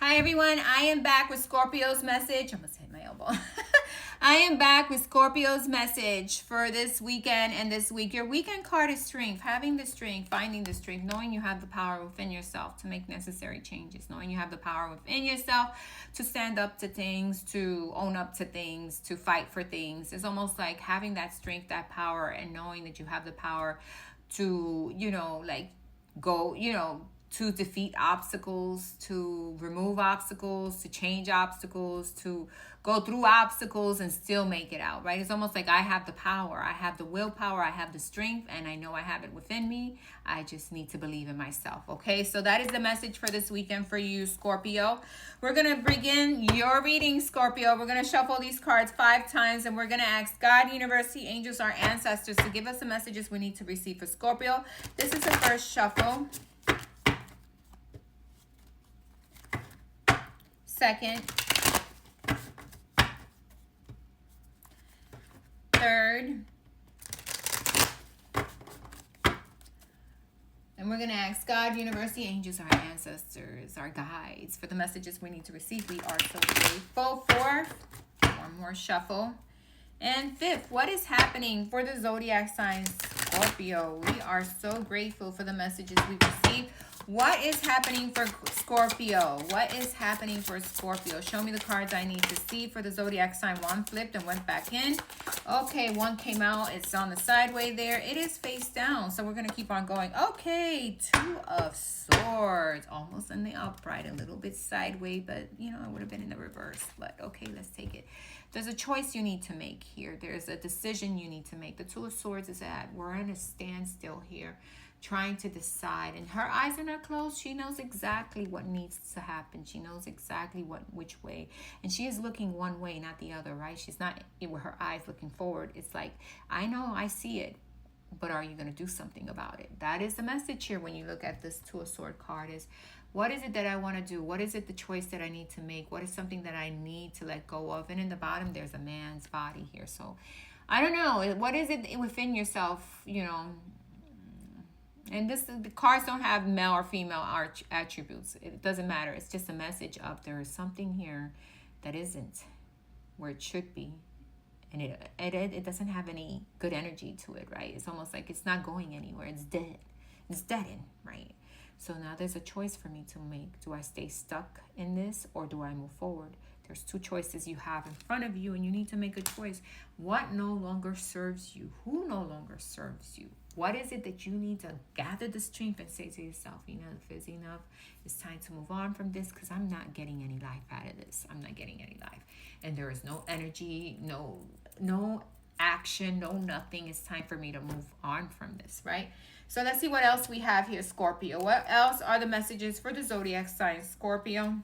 Hi everyone, I am back with Scorpio's message. I almost hit my elbow. I am back with Scorpio's message for this weekend and this week. Your weekend card is strength, having the strength, finding the strength, knowing you have the power within yourself to make necessary changes, knowing you have the power within yourself to stand up to things, to own up to things, to fight for things. It's almost like having that strength, that power, and knowing that you have the power to, go, to defeat obstacles, to remove obstacles, to change obstacles, to go through obstacles and still make it out, right? It's almost like I have the power, I have the willpower, I have the strength, and I know I have it within me. I just need to believe in myself, okay? So that is the message for this weekend for you, Scorpio. We're going to begin your reading, Scorpio. We're going to shuffle these cards 5 times, and we're going to ask God, universe, angels, our ancestors to give us the messages we need to receive for Scorpio. This is the first shuffle. Second, third, and we're going to ask God, universe, angels, our ancestors, our guides for the messages we need to receive. We are so grateful. Fourth, one more shuffle. And fifth, what is happening for the zodiac sign Scorpio? We are so grateful for the messages we receive. What is happening for Scorpio? What is happening for Scorpio? Show me the cards I need to see for the zodiac sign. One flipped and went back in. Okay, one came out. It's on the sideway there. It is face down. So we're going to keep on going. Okay, 2 of Swords. Almost in the upright. A little bit sideways, but, it would have been in the reverse. But, okay, let's take it. There's a choice you need to make here. There's a decision you need to make. The 2 of Swords is at. We're in a standstill here, trying to decide, and her eyes are not closed. She knows exactly what needs to happen. She knows exactly which way, and she is looking one way, not the other, right? She's not with her eyes looking forward. It's like, I know, I see it, but are you going to do something about it? That is the message here when you look at this 2 of Swords card. Is what is it that I want to do? What is it, the choice that I need to make? What is something that I need to let go of? And in the bottom there's a man's body here. So I don't know, what is it within yourself, and the cards don't have male or female attributes. It doesn't matter. It's just a message of there is something here that isn't where it should be. And it doesn't have any good energy to it, right? It's almost like it's not going anywhere. It's dead. It's deadened, right? So now there's a choice for me to make. Do I stay stuck in this or do I move forward? There's 2 choices you have in front of you, and you need to make a choice. What no longer serves you? Who no longer serves you? What is it that you need to gather the strength and say to yourself, enough is enough. It's time to move on from this because I'm not getting any life out of this. I'm not getting any life. And there is no energy, no action, no nothing. It's time for me to move on from this, right? So let's see what else we have here, Scorpio. What else are the messages for the zodiac sign, Scorpio?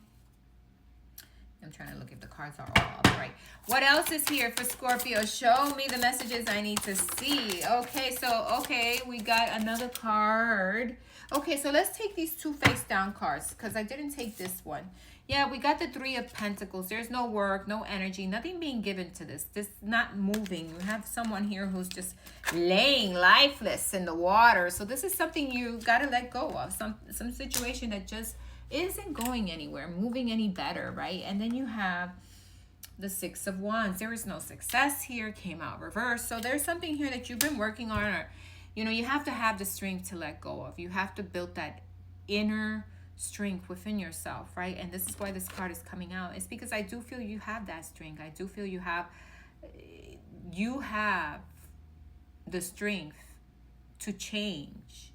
I'm trying to look if the cards are all upright. What else is here for Scorpio? Show me the messages I need to see. Okay, we got another card. Okay, so let's take these 2 face down cards because I didn't take this one. Yeah, we got the 3 of Pentacles. There's no work, no energy, nothing being given to this. This not moving. You have someone here who's just laying lifeless in the water. So this is something you got to let go of. Some situation that just isn't going anywhere, moving any better, right? And then you have the 6 of Wands. There is no success here, came out reversed. So there's something here that you've been working on, or you have to have the strength to let go of. You have to build that inner strength within yourself, right? And this is why this card is coming out. It's because I do feel you have that strength. I do feel you have the strength to change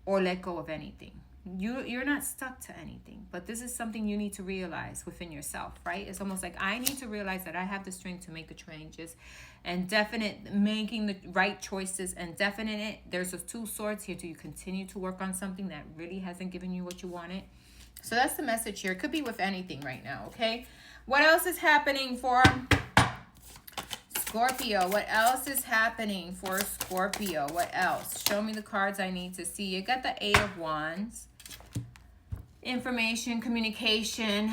or let go of anything. You're not stuck to anything, but this is something you need to realize within yourself, right? It's almost like I need to realize that I have the strength to make the changes and making the right choices and definite. There's those 2 swords here. Do you continue to work on something that really hasn't given you what you wanted? So that's the message here. It could be with anything right now, okay? What else is happening for Scorpio? What else is happening for Scorpio? What else? Show me the cards I need to see. You got the 8 of Wands. Information, communication,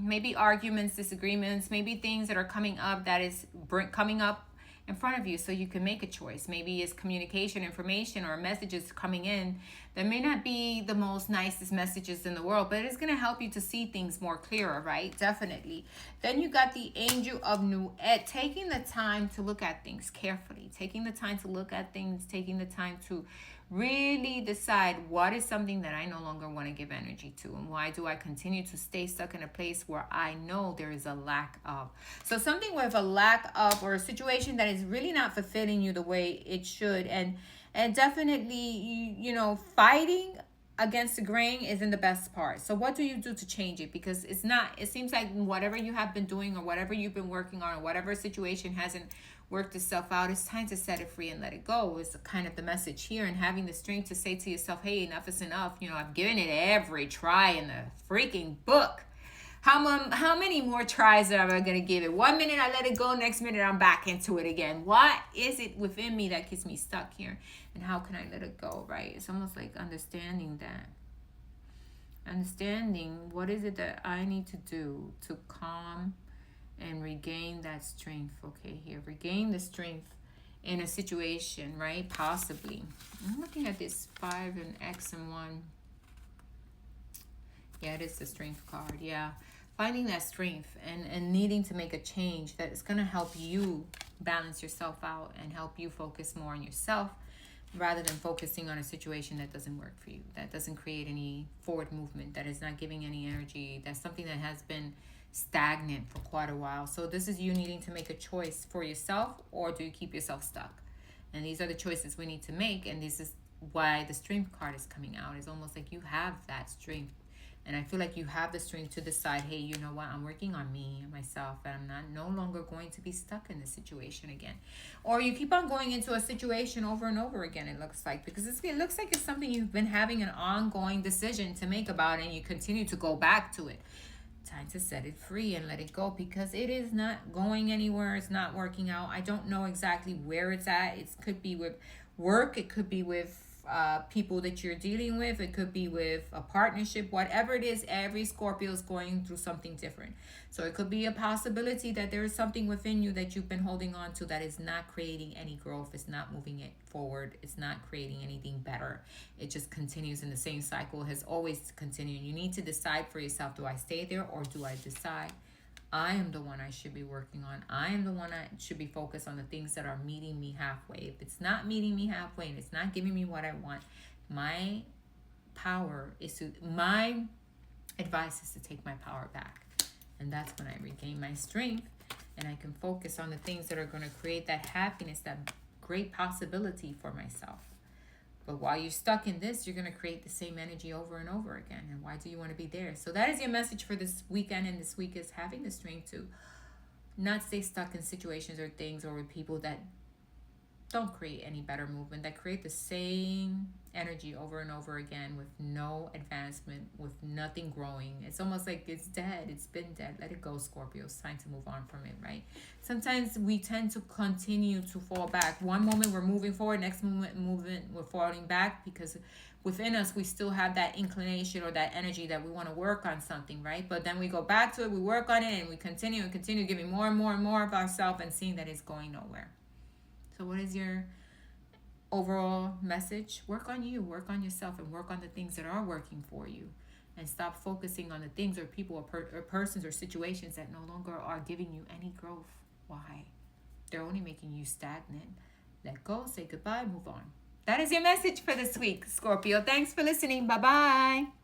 maybe arguments, disagreements, maybe things that are coming up that is coming up in front of you so you can make a choice. Maybe it's communication, information, or messages coming in that may not be the most nicest messages in the world, but it's going to help you to see things more clearer, right? Definitely. Then you got the angel of new ed, taking the time to look at things carefully, taking the time to look at things, taking the time to really decide what is something that I no longer want to give energy to, and why do I continue to stay stuck in a place where I know there is a lack of. So something with a lack of, or a situation that is really not fulfilling you the way it should, and definitely fighting against the grain isn't the best part. So what do you do to change it? Because it seems like whatever you have been doing, or whatever you've been working on, or whatever situation hasn't worked itself out, it's time to set it free and let it go, is kind of the message here. And having the strength to say to yourself, hey, enough is enough. I've given it every try in the freaking book. How many more tries am I going to give it? 1 minute I let it go, next minute I'm back into it again. What is it within me that gets me stuck here? And how can I let it go, right? It's almost like understanding what is it that I need to do to calm and regain that strength. Okay, here, regain the strength in a situation, right? Possibly. I'm looking at this 5 and X and 1. Yeah, it is the strength card. Yeah, finding that strength and needing to make a change that is going to help you balance yourself out and help you focus more on yourself, rather than focusing on a situation that doesn't work for you, that doesn't create any forward movement, that is not giving any energy, that's something that has been stagnant for quite a while. So this is you needing to make a choice for yourself, or do you keep yourself stuck? And these are the choices we need to make, and this is why the strength card is coming out. It's almost like you have that strength, and I feel like you have the strength to decide, hey, you know what, I'm working on me and myself, and I'm no longer going to be stuck in this situation again. Or you keep on going into a situation over and over again, it looks like, because it looks like it's something you've been having an ongoing decision to make about, and you continue to go back to it. Time to set it free and let it go, because it is not going anywhere. It's not working out. I don't know exactly where it's at. It could be with work, it could be with people that you're dealing with, it could be with a partnership. Whatever it is, every Scorpio is going through something different. So it could be a possibility that there is something within you that you've been holding on to that is not creating any growth. It's not moving it forward. It's not creating anything better. It just continues in the same cycle. It has always continued. You need to decide for yourself, do I stay there, or do I decide I am the one I should be working on? I am the one I should be focused on the things that are meeting me halfway. If it's not meeting me halfway and it's not giving me what I want, my advice is to take my power back. And that's when I regain my strength, and I can focus on the things that are going to create that happiness, that great possibility for myself. But while you're stuck in this, you're going to create the same energy over and over again. And why do you want to be there? So that is your message for this weekend. And this week is having the strength to not stay stuck in situations or things or with people that don't create any better movement, that create the same energy over and over again with no advancement, with nothing growing. It's almost like it's dead. It's been dead. Let it go, Scorpio. It's time to move on from it, right? Sometimes we tend to continue to fall back. One moment we're moving forward, next moment we're falling back, because within us we still have that inclination or that energy that we want to work on something, right? But then we go back to it, we work on it, and we continue giving more and more and more of ourselves, and seeing that it's going nowhere. So what is your overall message? Work on you, work on yourself, and work on the things that are working for you. And stop focusing on the things or people or persons or situations that no longer are giving you any growth. Why? They're only making you stagnant. Let go, say goodbye, move on. That is your message for this week, Scorpio. Thanks for listening. Bye-bye.